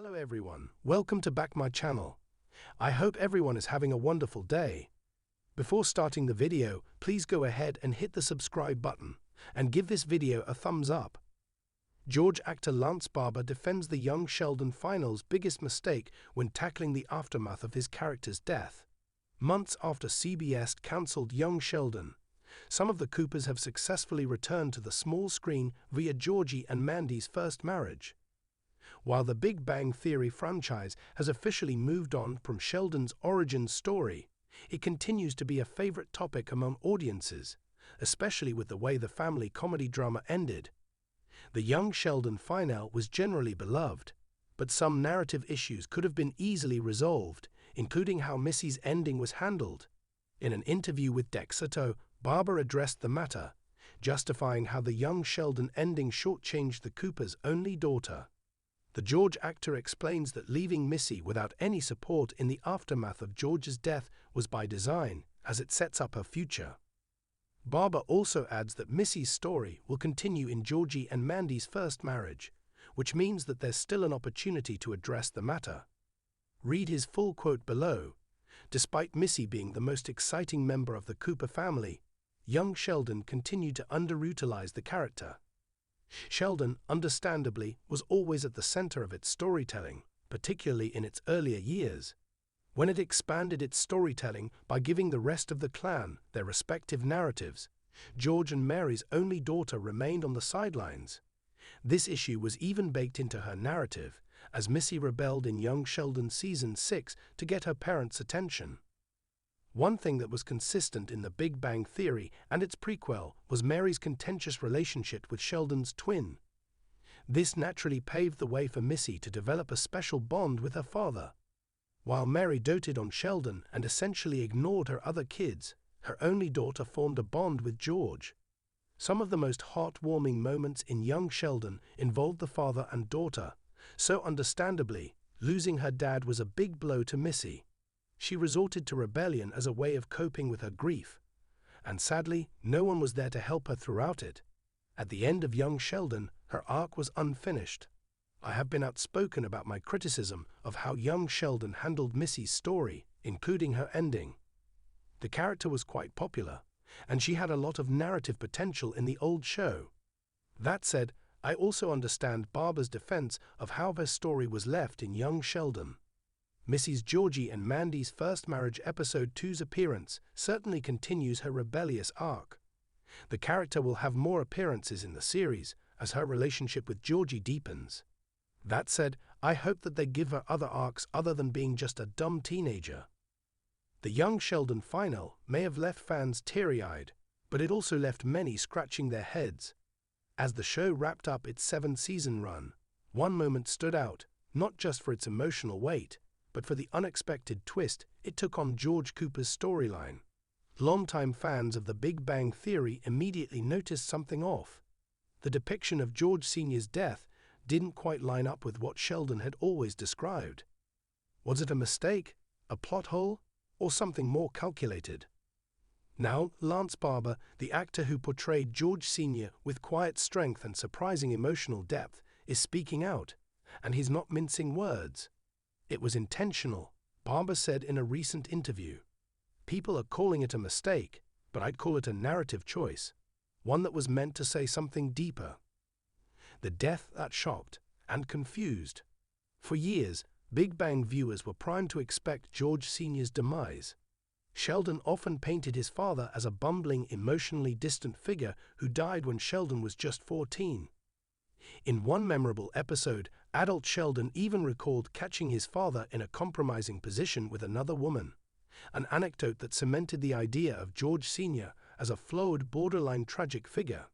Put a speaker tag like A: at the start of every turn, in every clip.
A: Hello everyone, welcome to back my channel. I hope everyone is having a wonderful day. Before starting the video, please go ahead and hit the subscribe button and give this video a thumbs up. George actor Lance Barber defends the young Sheldon final's biggest mistake when tackling the aftermath of his character's death. Months after CBS cancelled young Sheldon, some of the Coopers have successfully returned to the small screen via Georgie and Mandy's first marriage. While the Big Bang Theory franchise has officially moved on from Sheldon's origin story, it continues to be a favorite topic among audiences, especially with the way the family comedy drama ended. The young Sheldon finale was generally beloved, but some narrative issues could have been easily resolved, including how Missy's ending was handled. In an interview with Death.Very, Barber addressed the matter, justifying how the young Sheldon ending shortchanged the Cooper's only daughter. The George actor explains that leaving Missy without any support in the aftermath of George's death was by design, as it sets up her future. Barber also adds that Missy's story will continue in Georgie and Mandy's first marriage, which means that there's still an opportunity to address the matter. Read his full quote below. Despite Missy being the most exciting member of the Cooper family, young Sheldon continued to underutilize the character. Sheldon, understandably, was always at the center of its storytelling, particularly in its earlier years. When it expanded its storytelling by giving the rest of the clan their respective narratives, George and Mary's only daughter remained on the sidelines. This issue was even baked into her narrative, as Missy rebelled in young Sheldon Season 6 to get her parents' attention. One thing that was consistent in The Big Bang Theory and its prequel was Mary's contentious relationship with Sheldon's twin. This naturally paved the way for Missy to develop a special bond with her father. While Mary doted on Sheldon and essentially ignored her other kids, her only daughter formed a bond with George. Some of the most heartwarming moments in young Sheldon involved the father and daughter, so understandably, losing her dad was a big blow to Missy. She resorted to rebellion as a way of coping with her grief, and sadly, no one was there to help her throughout it. At the end of young Sheldon, her arc was unfinished. I have been outspoken about my criticism of how young Sheldon handled Missy's story, including her ending. The character was quite popular, and she had a lot of narrative potential in the old show. That said, I also understand Barber's defense of how her story was left in young Sheldon. Missy's Georgie and Mandy's first marriage episode 2's appearance certainly continues her rebellious arc. The character will have more appearances in the series as her relationship with Georgie deepens. That said, I hope that they give her other arcs other than being just a dumb teenager. The young Sheldon finale may have left fans teary-eyed, but it also left many scratching their heads. As the show wrapped up its 7-season run, one moment stood out, not just for its emotional weight, but for the unexpected twist it took on George Cooper's storyline. Longtime fans of The Big Bang Theory immediately noticed something off. The depiction of George Sr.'s death didn't quite line up with what Sheldon had always described. Was it a mistake, a plot hole, or something more calculated? Now, Lance Barber, the actor who portrayed George Sr. with quiet strength and surprising emotional depth, is speaking out, and he's not mincing words. It was intentional, Barber said in a recent interview. People are calling it a mistake, but I'd call it a narrative choice, one that was meant to say something deeper. The death that shocked and confused. For years, Big Bang viewers were primed to expect George Sr.'s demise. Sheldon often painted his father as a bumbling, emotionally distant figure who died when Sheldon was just 14. In one memorable episode, adult Sheldon even recalled catching his father in a compromising position with another woman, an anecdote that cemented the idea of George Sr. as a flawed, borderline tragic figure.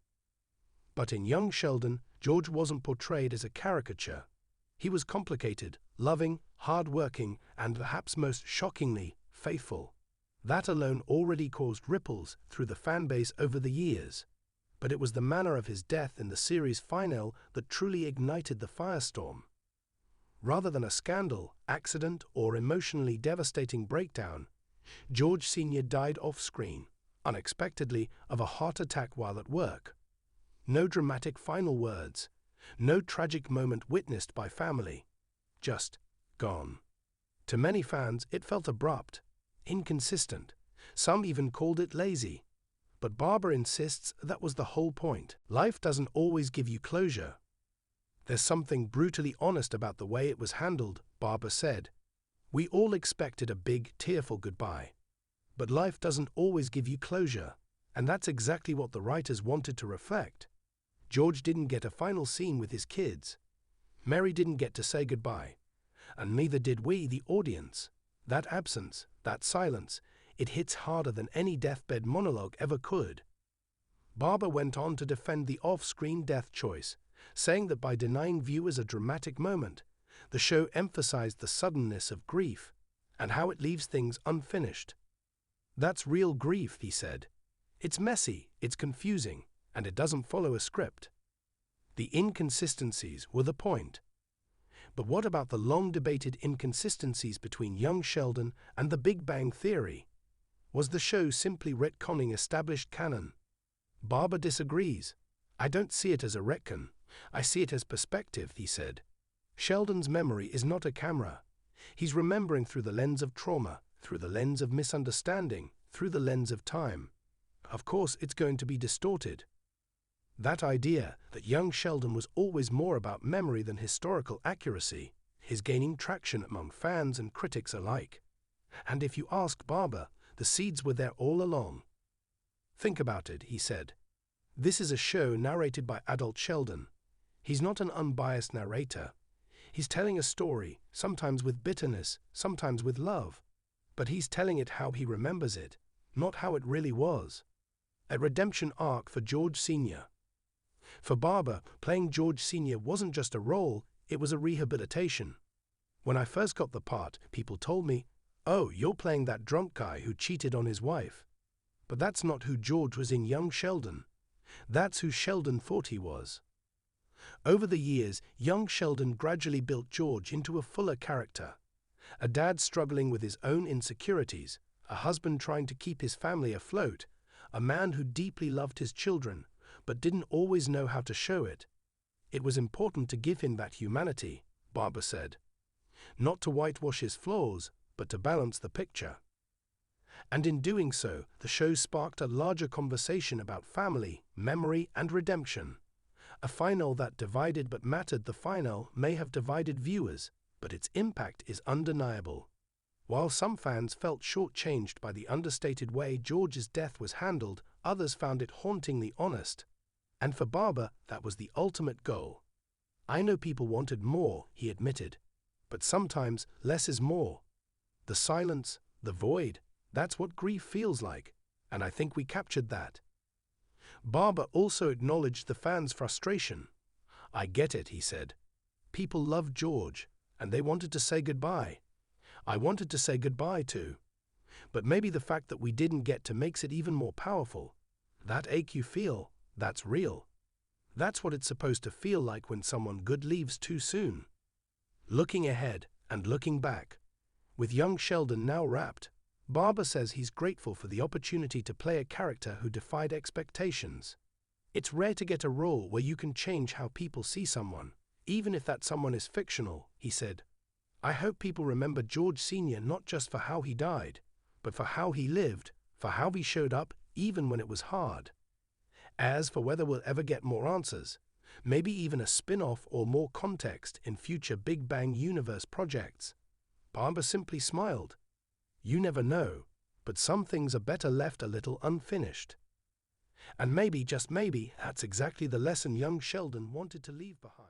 A: But in young Sheldon, George wasn't portrayed as a caricature. He was complicated, loving, hard-working, and perhaps most shockingly, faithful. That alone already caused ripples through the fanbase over the years. But it was the manner of his death in the series finale that truly ignited the firestorm. Rather than a scandal, accident, or emotionally devastating breakdown, George Sr. died off-screen, unexpectedly, of a heart attack while at work. No dramatic final words, no tragic moment witnessed by family. just gone. To many fans, it felt abrupt, inconsistent. Some even called it lazy. But Barbara insists that was the whole point. Life doesn't always give you closure. There's something brutally honest about the way it was handled, Barbara said. We all expected a big, tearful goodbye. But life doesn't always give you closure, and that's exactly what the writers wanted to reflect. George didn't get a final scene with his kids. Mary didn't get to say goodbye. And neither did we, the audience. That absence, that silence, it hits harder than any deathbed monologue ever could. Barbara went on to defend the off-screen death choice, saying that by denying viewers a dramatic moment, the show emphasized the suddenness of grief and how it leaves things unfinished. That's real grief, he said. It's messy, it's confusing, and it doesn't follow a script. The inconsistencies were the point. But what about the long-debated inconsistencies between young Sheldon and The Big Bang Theory? Was the show simply retconning established canon? Barbara disagrees. I don't see it as a retcon. I see it as perspective, he said. Sheldon's memory is not a camera. He's remembering through the lens of trauma, through the lens of misunderstanding, through the lens of time. Of course, it's going to be distorted. That idea that young Sheldon was always more about memory than historical accuracy is gaining traction among fans and critics alike. And if you ask Barbara, the seeds were there all along. Think about it, he said. This is a show narrated by adult Sheldon. He's not an unbiased narrator. He's telling a story, sometimes with bitterness, sometimes with love. But he's telling it how he remembers it, not how it really was. A redemption arc for George Sr. For Barbara, playing George Sr. wasn't just a role, it was a rehabilitation. When I first got the part, people told me, "Oh, you're playing that drunk guy who cheated on his wife." But that's not who George was in young Sheldon. That's who Sheldon thought he was. Over the years, young Sheldon gradually built George into a fuller character. A dad struggling with his own insecurities, a husband trying to keep his family afloat, a man who deeply loved his children, but didn't always know how to show it. It was important to give him that humanity, Barbara said. Not to whitewash his flaws, but to balance the picture. And in doing so, the show sparked a larger conversation about family, memory, and redemption. A final that divided but mattered. The final may have divided viewers, but its impact is undeniable. While some fans felt shortchanged by the understated way George's death was handled, others found it hauntingly honest. And for Barbara, that was the ultimate goal. I know people wanted more, he admitted. But sometimes less is more. The silence, the void, that's what grief feels like. And I think we captured that. Barbara also acknowledged the fans' frustration. I get it, he said. People loved George, and they wanted to say goodbye. I wanted to say goodbye too. But maybe the fact that we didn't get to makes it even more powerful. That ache you feel, that's real. That's what it's supposed to feel like when someone good leaves too soon. Looking ahead and looking back. With young Sheldon now wrapped, Barbara says he's grateful for the opportunity to play a character who defied expectations. It's rare to get a role where you can change how people see someone, even if that someone is fictional, he said. I hope people remember George Sr. not just for how he died, but for how he lived, for how he showed up even when it was hard. As for whether we'll ever get more answers, maybe even a spin-off or more context in future Big Bang Universe projects, Barbara simply smiled. You never know, but some things are better left a little unfinished. And maybe, just maybe, that's exactly the lesson young Sheldon wanted to leave behind.